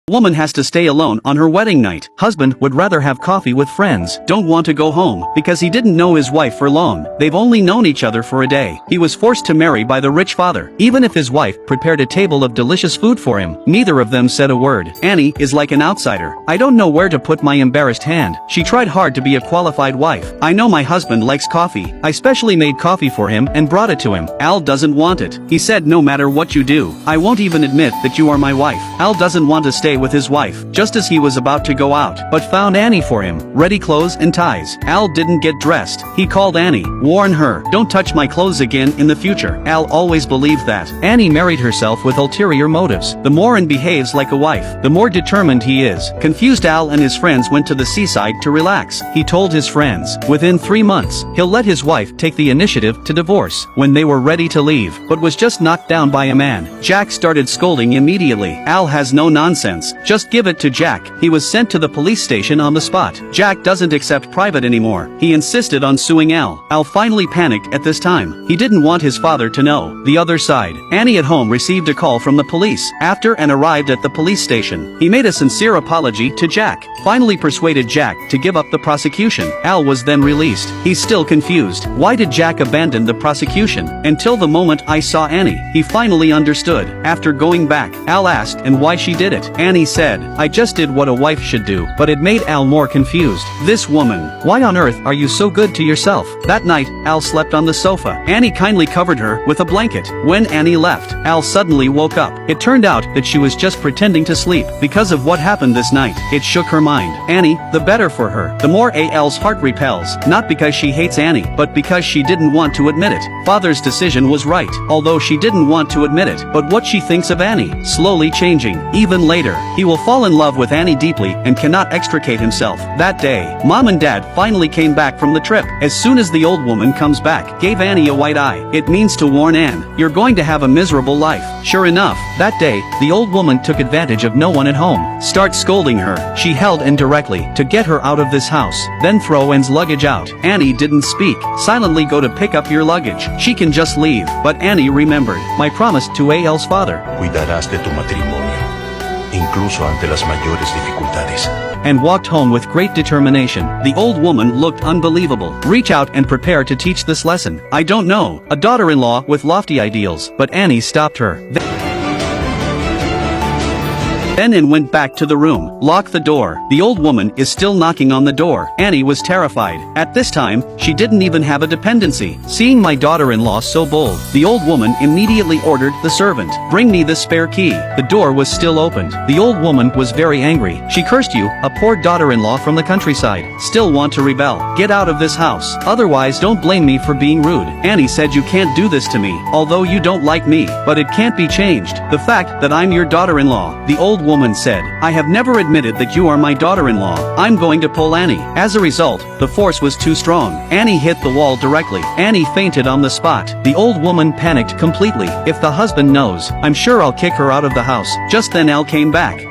Woman has to stay alone on her wedding night. Husband would rather have coffee with friends. Don't want to go home because he didn't know his wife for long. They've only known each other for a day. He was forced to marry by the rich father. Even if his wife prepared a table of delicious food for him, neither of them said a word. Annie is like an outsider. I don't know where to put my embarrassed hand. She tried hard to be a qualified wife. I know my husband likes coffee. I specially made coffee for him and brought it to him. Al doesn't want it. He said no matter what you do, I won't even admit that you are my wife. Al doesn't want to stay with his wife, just as he was about to go out, but found Annie for him, ready clothes and ties. Al didn't get dressed. He called Annie, warn her, don't touch my clothes again in the future. Al always believed that. Annie married herself with ulterior motives. The more Anne behaves like a wife, the more determined he is. Confused, Al and his friends went to the seaside to relax. He told his friends, within 3 months, he'll let his wife take the initiative to divorce. When they were ready to leave, but was just knocked down by a man, Jack started scolding immediately. Al has no nonsense. Just give it to Jack. He was sent to the police station on the spot. Jack doesn't accept private anymore. He insisted on suing Al. Al finally panicked at this time. He didn't want his father to know. The other side. Annie at home received a call from the police. After Anne arrived at the police station, he made a sincere apology to Jack. Finally persuaded Jack to give up the prosecution. Al was then released. He's still confused. Why did Jack abandon the prosecution? Until the moment I saw Annie, he finally understood. After going back, Al asked and why she did it. Annie said, I just did what a wife should do, but it made Al more confused. This woman, why on earth are you so good to yourself? That night, Al slept on the sofa. Annie kindly covered her with a blanket. When Annie left, Al suddenly woke up. It turned out that she was just pretending to sleep. Because of what happened this night, it shook her mind. Annie, the better for her. The more Al's heart repels, not because she hates Annie, but because she didn't want to admit it. Father's decision was right, although she didn't want to admit it. But what she thinks of Annie, slowly changing. Even later, he will fall in love with Annie deeply and cannot extricate himself. That day, Mom and Dad finally came back from the trip. As soon as the old woman comes back, gave Annie a white eye. It means to warn Anne, you're going to have a miserable life. Sure enough, that day, the old woman took advantage of no one at home. Start scolding her. She held Anne directly to get her out of this house. Then throw Anne's luggage out. Annie didn't speak. Silently go to pick up your luggage. She can just leave. But Annie remembered my promise to Al's father. Cuidarás de tu matrimonio, incluso ante las mayores dificultades. And walked home with great determination. The old woman looked unbelievable. Reach out and prepare to teach this lesson. I don't know, a daughter-in-law with lofty ideals, but Annie stopped her. Then Anne went back to the room, locked the door. The old woman is still knocking on the door. Annie was terrified. At this time, she didn't even have a dependency. Seeing my daughter-in-law so bold, the old woman immediately ordered the servant, bring me the spare key. The door was still opened. The old woman was very angry. She cursed you, a poor daughter-in-law from the countryside. Still want to rebel. Get out of this house. Otherwise don't blame me for being rude. Annie said you can't do this to me, although you don't like me, but it can't be changed. The fact that I'm your daughter-in-law. The old woman said, I have never admitted that you are my daughter-in-law. I'm going to pull Annie. As a result, the force was too strong. Annie hit the wall directly. Annie fainted on the spot. The old woman panicked completely. If the husband knows, I'm sure I'll kick her out of the house. Just then Al came back.